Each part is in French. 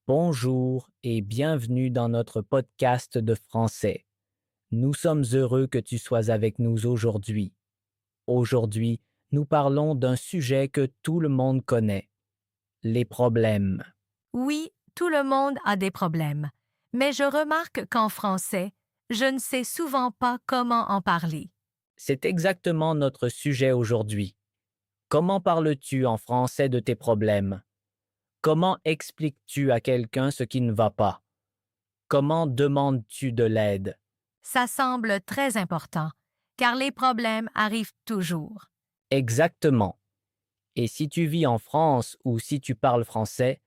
Bonjour et bienvenue dans notre podcast de français. Nous sommes heureux que tu sois avec nous aujourd'hui. Aujourd'hui, nous parlons d'un sujet que tout le monde connaît, les problèmes. Oui, tout le monde a des problèmes, mais je remarque qu'en français, je ne sais souvent pas comment en parler. C'est exactement notre sujet aujourd'hui. Comment parles-tu en français de tes problèmes? Comment expliques-tu à quelqu'un ce qui ne va pas? Comment demandes-tu de l'aide? Ça semble très important, car les problèmes arrivent toujours. Exactement. Et si tu vis en France ou si tu parles français,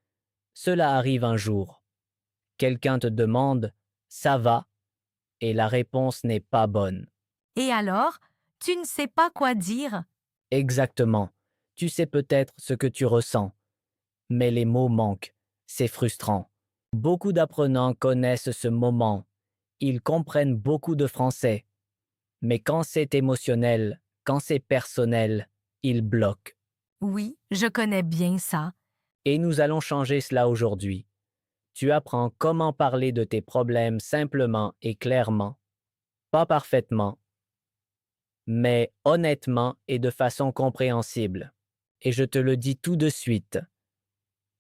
cela arrive un jour. Quelqu'un te demande «Ça va?» et la réponse n'est pas bonne. Et alors, tu ne sais pas quoi dire? Exactement. Tu sais peut-être ce que tu ressens, mais les mots manquent. C'est frustrant. Beaucoup d'apprenants connaissent ce moment. Ils comprennent beaucoup de français, mais quand c'est émotionnel, quand c'est personnel, ils bloquent. Oui, je connais bien ça. Et nous allons changer cela aujourd'hui. Tu apprends comment parler de tes problèmes simplement et clairement, pas parfaitement, mais honnêtement et de façon compréhensible. Et je te le dis tout de suite,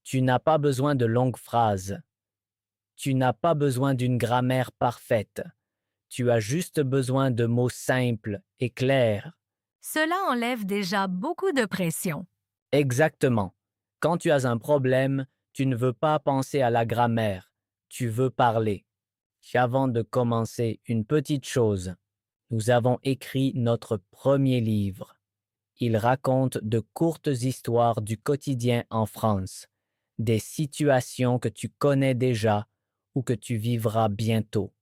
tu n'as pas besoin de longues phrases, tu n'as pas besoin d'une grammaire parfaite, tu as juste besoin de mots simples et clairs. Cela enlève déjà beaucoup de pression. Exactement. Quand tu as un problème, tu ne veux pas penser à la grammaire, tu veux parler. Avant de commencer, une petite chose. Nous avons écrit notre premier livre. Il raconte de courtes histoires du quotidien en France, des situations que tu connais déjà ou que tu vivras bientôt.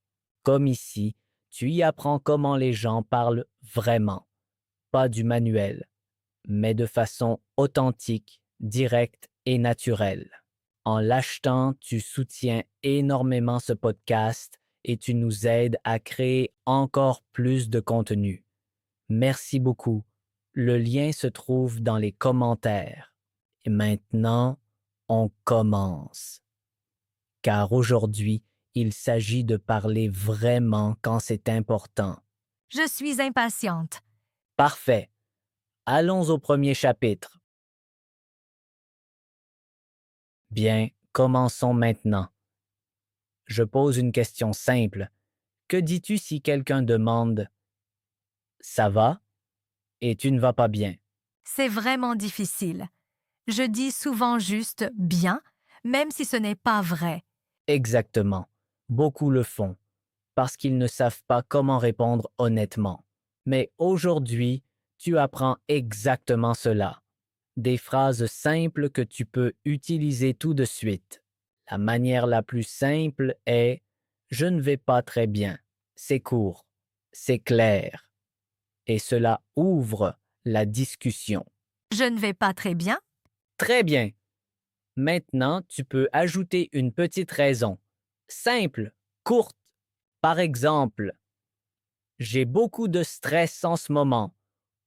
Comme ici, tu y apprends comment les gens parlent vraiment, pas du manuel, mais de façon authentique, directe et naturelle. En l'achetant, tu soutiens énormément ce podcast et tu nous aides à créer encore plus de contenu. Merci beaucoup. Le lien se trouve dans les commentaires. Et maintenant, on commence. Car aujourd'hui, il s'agit de parler vraiment quand c'est important. Je suis impatiente. Parfait. Allons au premier chapitre. Bien, commençons maintenant. Je pose une question simple. Que dis-tu si quelqu'un demande «Ça va?» et tu ne vas pas bien? C'est vraiment difficile. Je dis souvent juste bien, même si ce n'est pas vrai. Exactement. Beaucoup le font parce qu'ils ne savent pas comment répondre honnêtement. Mais aujourd'hui, tu apprends exactement cela. Des phrases simples que tu peux utiliser tout de suite. La manière la plus simple est «Je ne vais pas très bien». C'est court, c'est clair, et cela ouvre la discussion. Je ne vais pas très bien. Très bien. Maintenant, tu peux ajouter une petite raison. Simple, courte. Par exemple, j'ai beaucoup de stress en ce moment,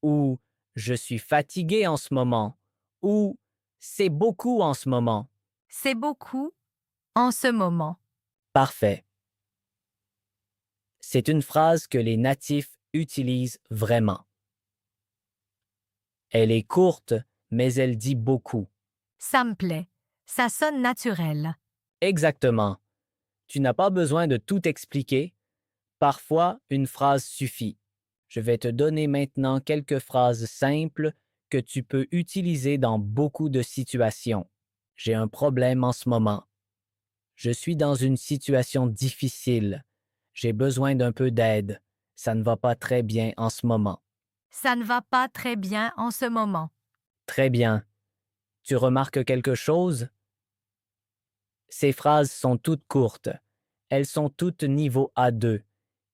ou je suis fatigué en ce moment, ou c'est beaucoup en ce moment. C'est beaucoup en ce moment. Parfait. C'est une phrase que les natifs utilisent vraiment. Elle est courte, mais elle dit beaucoup. Ça me plaît. Ça sonne naturel. Exactement. Tu n'as pas besoin de tout expliquer. Parfois, une phrase suffit. Je vais te donner maintenant quelques phrases simples que tu peux utiliser dans beaucoup de situations. J'ai un problème en ce moment. Je suis dans une situation difficile. J'ai besoin d'un peu d'aide. Ça ne va pas très bien en ce moment. Ça ne va pas très bien en ce moment. Très bien. Tu remarques quelque chose? Ces phrases sont toutes courtes. Elles sont toutes niveau A2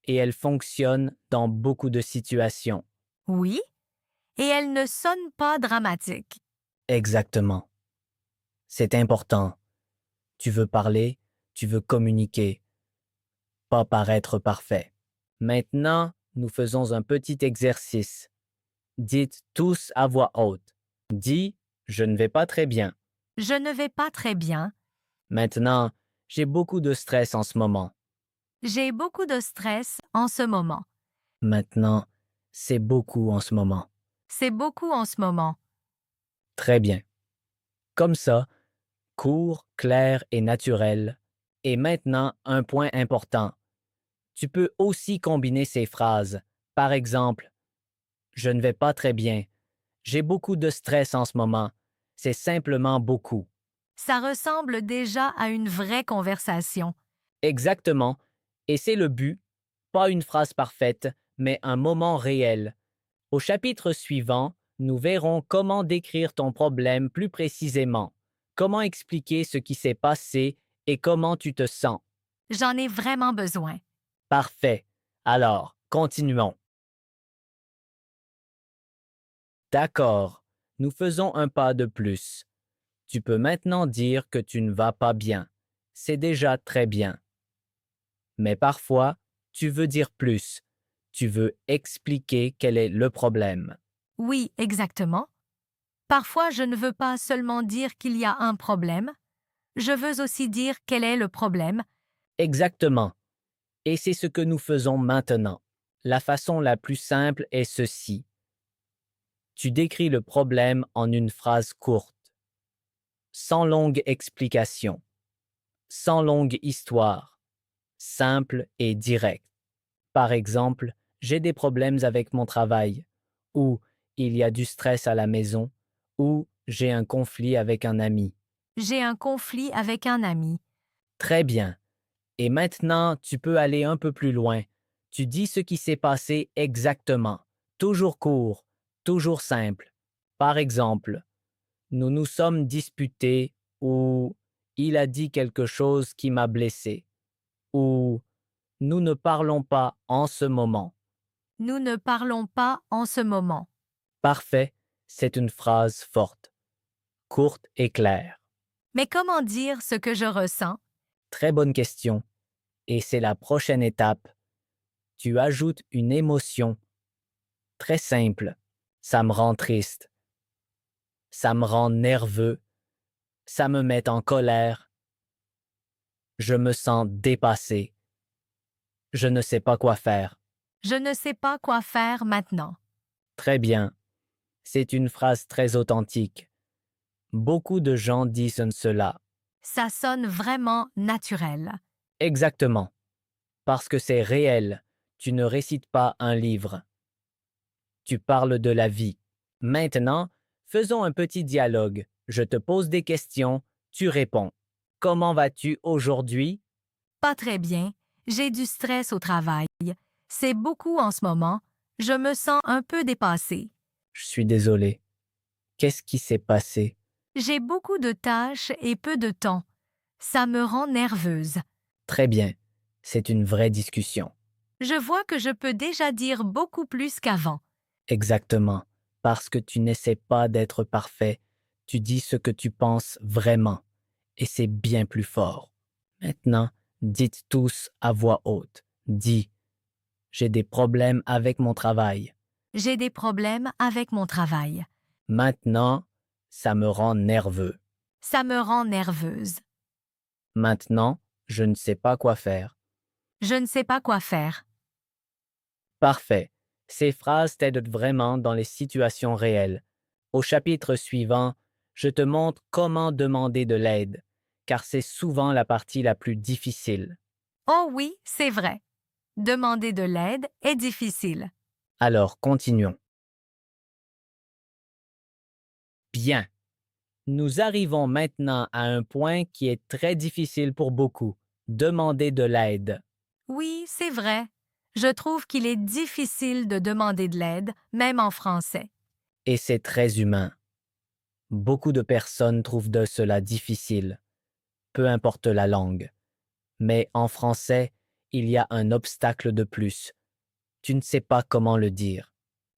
et elles fonctionnent dans beaucoup de situations. Oui, et elle ne sonne pas dramatique. Exactement. C'est important. Tu veux parler, tu veux communiquer, pas paraître parfait. Maintenant, nous faisons un petit exercice. Dites tous à voix haute. Dis, je ne vais pas très bien. Je ne vais pas très bien. Maintenant, j'ai beaucoup de stress en ce moment. J'ai beaucoup de stress en ce moment. Maintenant, c'est beaucoup en ce moment. C'est beaucoup en ce moment. Très bien. Comme ça, court, clair et naturel. Et maintenant, un point important. Tu peux aussi combiner ces phrases. Par exemple, je ne vais pas très bien. J'ai beaucoup de stress en ce moment. C'est simplement beaucoup. Ça ressemble déjà à une vraie conversation. Exactement. Et c'est le but, pas une phrase parfaite, mais un moment réel. Au chapitre suivant, nous verrons comment décrire ton problème plus précisément, comment expliquer ce qui s'est passé et comment tu te sens. J'en ai vraiment besoin. Parfait. Alors, continuons. D'accord. Nous faisons un pas de plus. Tu peux maintenant dire que tu ne vas pas bien. C'est déjà très bien. Mais parfois, tu veux dire plus. Tu veux expliquer quel est le problème. Oui, exactement. Parfois, je ne veux pas seulement dire qu'il y a un problème, je veux aussi dire quel est le problème. Exactement. Et c'est ce que nous faisons maintenant. La façon la plus simple est ceci. Tu décris le problème en une phrase courte, sans longue explication, sans longue histoire, simple et direct. Par exemple, j'ai des problèmes avec mon travail, ou il y a du stress à la maison, ou j'ai un conflit avec un ami. J'ai un conflit avec un ami. Très bien. Et maintenant, tu peux aller un peu plus loin. Tu dis ce qui s'est passé exactement. Toujours court, toujours simple. Par exemple, nous nous sommes disputés ou il a dit quelque chose qui m'a blessé ou nous ne parlons pas en ce moment. Nous ne parlons pas en ce moment. Parfait, c'est une phrase forte, courte et claire. Mais comment dire ce que je ressens? Très bonne question. Et c'est la prochaine étape. Tu ajoutes une émotion. Très simple. Ça me rend triste. Ça me rend nerveux. Ça me met en colère. Je me sens dépassé. Je ne sais pas quoi faire. Je ne sais pas quoi faire maintenant. Très bien. C'est une phrase très authentique. Beaucoup de gens disent cela. Ça sonne vraiment naturel. Exactement. Parce que c'est réel. Tu ne récites pas un livre. Tu parles de la vie. Maintenant, faisons un petit dialogue. Je te pose des questions, tu réponds. Comment vas-tu aujourd'hui? Pas très bien. J'ai du stress au travail. C'est beaucoup en ce moment. Je me sens un peu dépassée. Je suis désolé. Qu'est-ce qui s'est passé? J'ai beaucoup de tâches et peu de temps. Ça me rend nerveuse. Très bien. C'est une vraie discussion. Je vois que je peux déjà dire beaucoup plus qu'avant. Exactement. Parce que tu n'essaies pas d'être parfait, tu dis ce que tu penses vraiment. Et c'est bien plus fort. Maintenant, dites tous à voix haute. Dis, j'ai des problèmes avec mon travail. J'ai des problèmes avec mon travail. Maintenant, ça me rend nerveux. Ça me rend nerveuse. Maintenant, je ne sais pas quoi faire. Je ne sais pas quoi faire. Parfait. Ces phrases t'aident vraiment dans les situations réelles. Au chapitre suivant, je te montre comment demander de l'aide, car c'est souvent la partie la plus difficile. Oh oui, c'est vrai. Demander de l'aide est difficile. Alors, continuons. Bien. Nous arrivons maintenant à un point qui est très difficile pour beaucoup, demander de l'aide. Oui, c'est vrai. Je trouve qu'il est difficile de demander de l'aide, même en français. Et c'est très humain. Beaucoup de personnes trouvent de cela difficile, peu importe la langue. Mais en français, il y a un obstacle de plus. Tu ne sais pas comment le dire.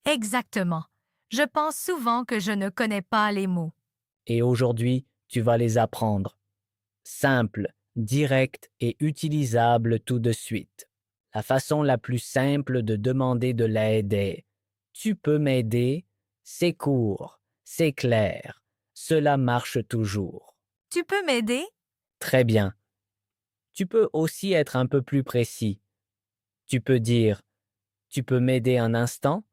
Exactement. Je pense souvent que je ne connais pas les mots. Et aujourd'hui, tu vas les apprendre. Simple, direct et utilisable tout de suite. La façon la plus simple de demander de l'aide est tu peux m'aider? C'est court, c'est clair. Cela marche toujours. Tu peux m'aider? Très bien. Tu peux aussi être un peu plus précis. Tu peux dire, tu peux m'aider un instant?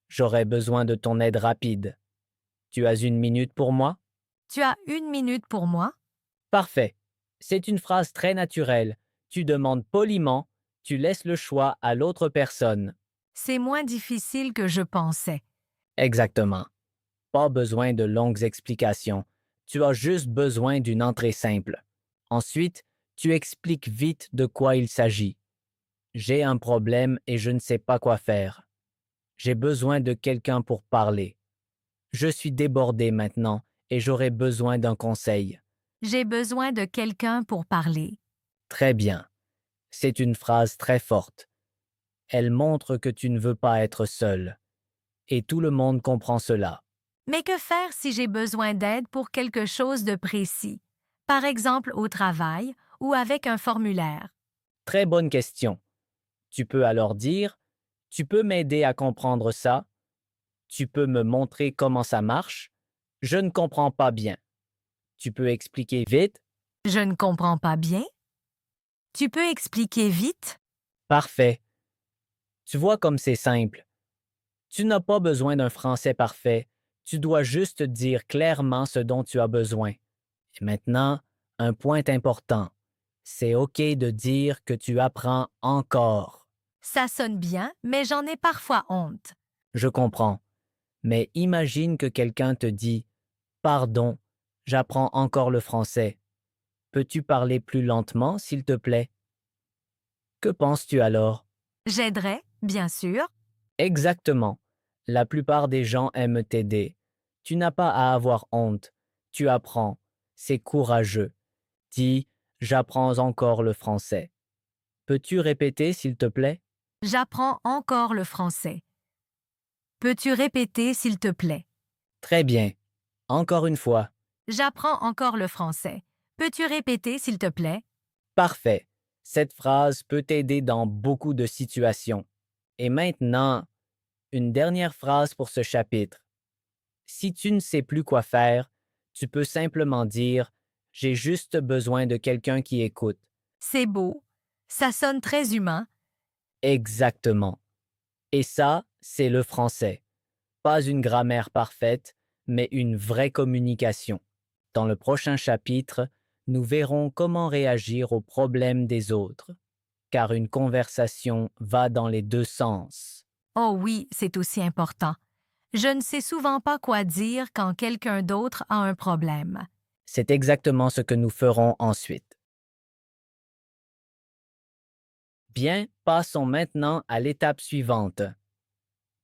J'aurais besoin de ton aide rapide. Tu as une minute pour moi? Tu as une minute pour moi? Parfait. C'est une phrase très naturelle. Tu demandes poliment, tu laisses le choix à l'autre personne. C'est moins difficile que je pensais. Exactement. Pas besoin de longues explications. Tu as juste besoin d'une entrée simple. Ensuite, tu expliques vite de quoi il s'agit. J'ai un problème et je ne sais pas quoi faire. J'ai besoin de quelqu'un pour parler. Je suis débordé maintenant et j'aurais besoin d'un conseil. J'ai besoin de quelqu'un pour parler. Très bien. C'est une phrase très forte. Elle montre que tu ne veux pas être seul. Et tout le monde comprend cela. Mais que faire si j'ai besoin d'aide pour quelque chose de précis? Par exemple au travail ou avec un formulaire. Très bonne question. Tu peux alors dire, tu peux m'aider à comprendre ça? Tu peux me montrer comment ça marche? Je ne comprends pas bien. Tu peux expliquer vite? Je ne comprends pas bien. Tu peux expliquer vite? Parfait. Tu vois comme c'est simple. Tu n'as pas besoin d'un français parfait. Tu dois juste dire clairement ce dont tu as besoin. Et maintenant, un point important. C'est OK de dire que tu apprends encore. Ça sonne bien, mais j'en ai parfois honte. Je comprends. Mais imagine que quelqu'un te dit pardon, j'apprends encore le français. Peux-tu parler plus lentement, s'il te plaît? Que penses-tu alors? J'aiderai, bien sûr. Exactement. La plupart des gens aiment t'aider. Tu n'as pas à avoir honte. Tu apprends. C'est courageux. Dis, j'apprends encore le français. Peux-tu répéter, s'il te plaît? J'apprends encore le français. Peux-tu répéter, s'il te plaît? Très bien. Encore une fois. J'apprends encore le français. Peux-tu répéter, s'il te plaît? Parfait. Cette phrase peut t'aider dans beaucoup de situations. Et maintenant, une dernière phrase pour ce chapitre. Si tu ne sais plus quoi faire, tu peux simplement dire j'ai juste besoin de quelqu'un qui écoute. C'est beau. Ça sonne très humain. Exactement. Et ça, c'est le français. Pas une grammaire parfaite, mais une vraie communication. Dans le prochain chapitre, nous verrons comment réagir aux problèmes des autres, car une conversation va dans les deux sens. Oh oui, c'est aussi important. Je ne sais souvent pas quoi dire quand quelqu'un d'autre a un problème. C'est exactement ce que nous ferons ensuite. Bien, passons maintenant à l'étape suivante.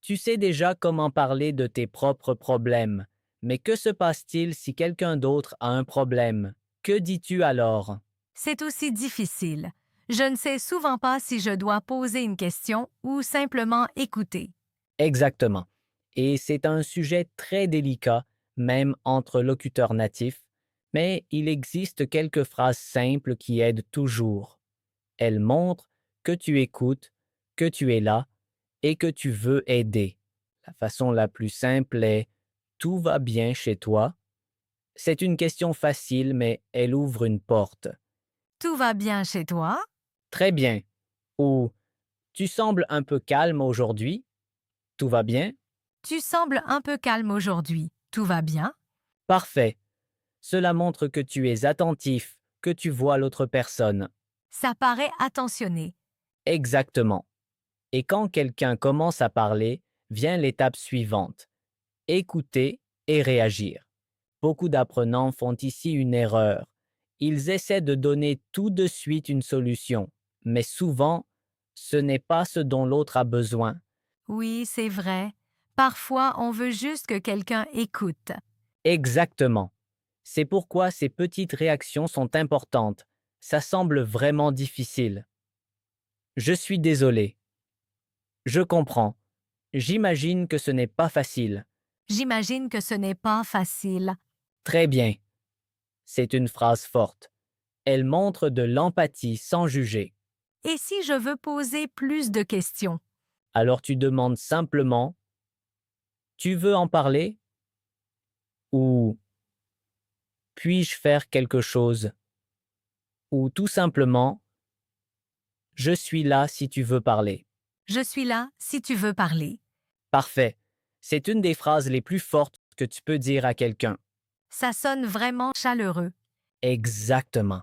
Tu sais déjà comment parler de tes propres problèmes, mais que se passe-t-il si quelqu'un d'autre a un problème? Que dis-tu alors? C'est aussi difficile. Je ne sais souvent pas si je dois poser une question ou simplement écouter. Exactement. Et c'est un sujet très délicat, même entre locuteurs natifs, mais il existe quelques phrases simples qui aident toujours. Elles montrent que tu écoutes, que tu es là et que tu veux aider. La façon la plus simple est tout va bien chez toi? C'est une question facile, mais elle ouvre une porte. Tout va bien chez toi? Très bien. Ou tu sembles un peu calme aujourd'hui? Tout va bien? Tu sembles un peu calme aujourd'hui. Tout va bien? Parfait. Cela montre que tu es attentif, que tu vois l'autre personne. Ça paraît attentionné. Exactement. Et quand quelqu'un commence à parler, vient l'étape suivante. Écouter et réagir. Beaucoup d'apprenants font ici une erreur. Ils essaient de donner tout de suite une solution, mais souvent, ce n'est pas ce dont l'autre a besoin. Oui, c'est vrai. Parfois, on veut juste que quelqu'un écoute. Exactement. C'est pourquoi ces petites réactions sont importantes. Ça semble vraiment difficile. Je suis désolé. Je comprends. J'imagine que ce n'est pas facile. J'imagine que ce n'est pas facile. Très bien. C'est une phrase forte. Elle montre de l'empathie sans juger. Et si je veux poser plus de questions? Alors tu demandes simplement tu veux en parler? Ou puis-je faire quelque chose? ou tout simplement « Je suis là si tu veux parler ». Je suis là si tu veux parler. Parfait. C'est une des phrases les plus fortes que tu peux dire à quelqu'un. Ça sonne vraiment chaleureux. Exactement.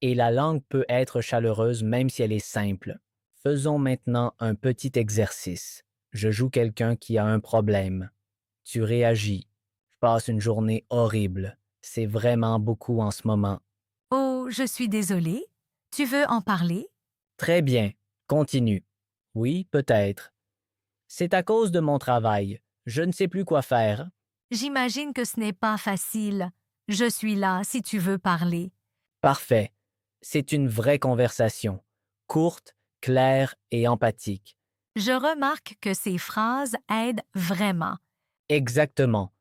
Et la langue peut être chaleureuse même si elle est simple. Faisons maintenant un petit exercice. Je joue quelqu'un qui a un problème. Tu réagis. Je passe une journée horrible. C'est vraiment beaucoup en ce moment. Oh, je suis désolée. Tu veux en parler? Très bien. Continue. Oui, peut-être. C'est à cause de mon travail. Je ne sais plus quoi faire. J'imagine que ce n'est pas facile. Je suis là si tu veux parler. Parfait. C'est une vraie conversation. Courte, claire et empathique. Je remarque que ces phrases aident vraiment. Exactement.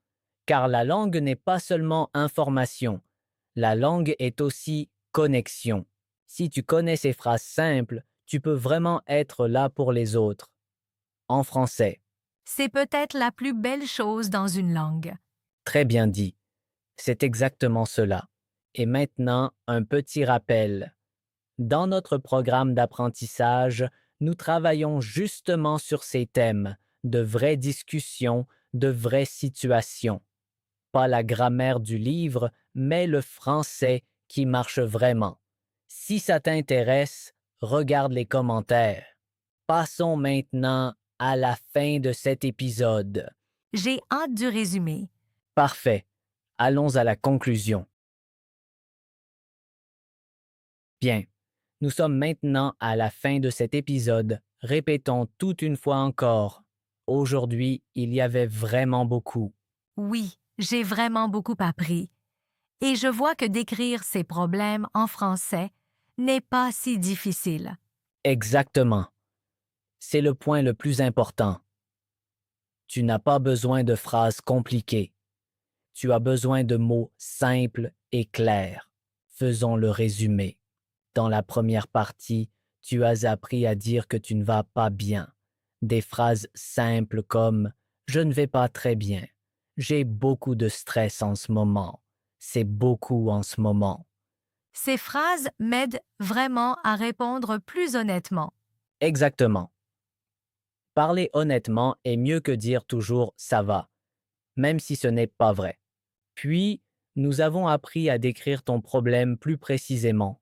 Car la langue n'est pas seulement information. La langue est aussi connexion. Si tu connais ces phrases simples, tu peux vraiment être là pour les autres. En français. C'est peut-être la plus belle chose dans une langue. Très bien dit. C'est exactement cela. Et maintenant, un petit rappel. Dans notre programme d'apprentissage, nous travaillons justement sur ces thèmes, de vraies discussions, de vraies situations. Pas la grammaire du livre, mais le français qui marche vraiment. Si ça t'intéresse, regarde les commentaires. Passons maintenant à la fin de cet épisode. J'ai hâte du résumé. Parfait. Allons à la conclusion. Bien. Nous sommes maintenant à la fin de cet épisode. Répétons tout une fois encore. Aujourd'hui, il y avait vraiment beaucoup. Oui, j'ai vraiment beaucoup appris. Et je vois que décrire ces problèmes en français n'est pas si difficile. Exactement. C'est le point le plus important. Tu n'as pas besoin de phrases compliquées. Tu as besoin de mots simples et clairs. Faisons le résumé. Dans la première partie, tu as appris à dire que tu ne vas pas bien. Des phrases simples comme « Je ne vais pas très bien »,« J'ai beaucoup de stress en ce moment »,« C'est beaucoup en ce moment ». Ces phrases m'aident vraiment à répondre plus honnêtement. Exactement. Parler honnêtement est mieux que dire toujours « ça va », même si ce n'est pas vrai. Puis, nous avons appris à décrire ton problème plus précisément.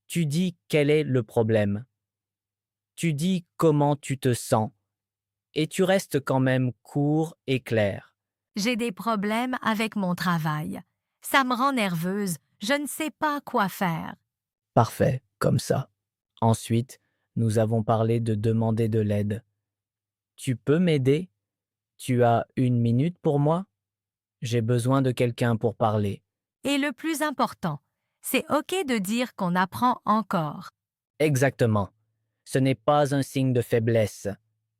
Tu dis quel est le problème. Tu dis comment tu te sens. Et tu restes quand même court et clair. J'ai des problèmes avec mon travail. Ça me rend nerveuse. Je ne sais pas quoi faire. Parfait, comme ça. Ensuite, nous avons parlé de demander de l'aide. Tu peux m'aider? Tu as 1 minute pour moi? J'ai besoin de quelqu'un pour parler. Et le plus important, c'est OK de dire qu'on apprend encore. Exactement. Ce n'est pas un signe de faiblesse,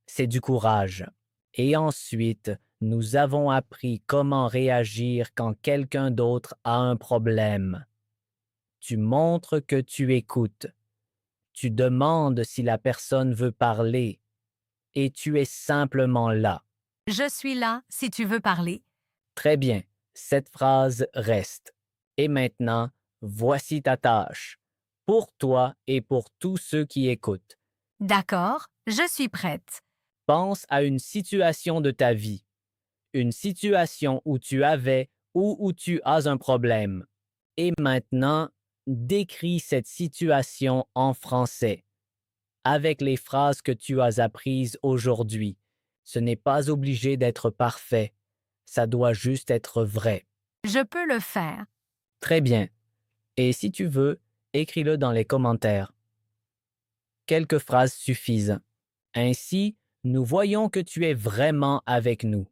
c'est du courage. Et ensuite, nous avons appris comment réagir quand quelqu'un d'autre a un problème. Tu montres que tu écoutes. Tu demandes si la personne veut parler. Et tu es simplement là. Je suis là si tu veux parler. Très bien, cette phrase reste. Et maintenant, voici ta tâche. Pour toi et pour tous ceux qui écoutent. D'accord, je suis prête. Pense à une situation de ta vie. Une situation où tu avais ou où tu as un problème. Et maintenant, décris cette situation en français, avec les phrases que tu as apprises aujourd'hui. Ce n'est pas obligé d'être parfait, ça doit juste être vrai. Je peux le faire. Très bien. Et si tu veux, écris-le dans les commentaires. Quelques phrases suffisent. Ainsi, nous voyons que tu es vraiment avec nous.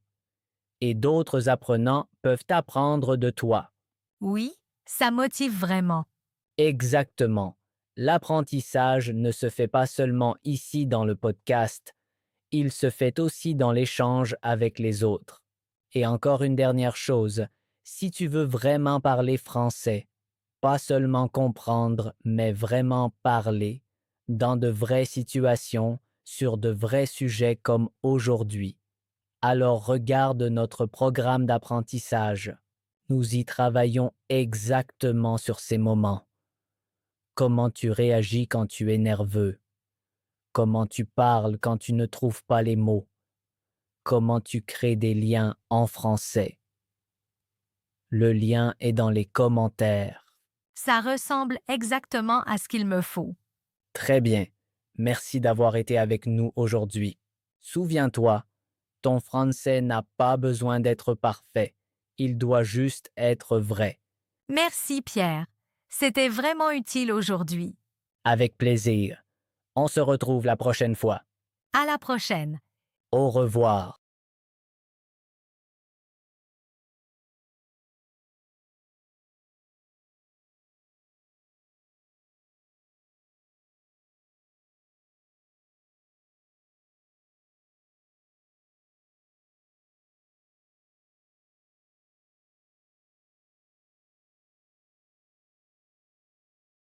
Et d'autres apprenants peuvent apprendre de toi. Oui, ça motive vraiment. Exactement. L'apprentissage ne se fait pas seulement ici dans le podcast, il se fait aussi dans l'échange avec les autres. Et encore une dernière chose, si tu veux vraiment parler français, pas seulement comprendre, mais vraiment parler, dans de vraies situations, sur de vrais sujets comme aujourd'hui, alors regarde notre programme d'apprentissage. Nous y travaillons exactement sur ces moments. Comment tu réagis quand tu es nerveux? Comment tu parles quand tu ne trouves pas les mots? Comment tu crées des liens en français? Le lien est dans les commentaires. Ça ressemble exactement à ce qu'il me faut. Très bien. Merci d'avoir été avec nous aujourd'hui. Souviens-toi, ton français n'a pas besoin d'être parfait. Il doit juste être vrai. Merci Pierre. C'était vraiment utile aujourd'hui. Avec plaisir. On se retrouve la prochaine fois. À la prochaine. Au revoir.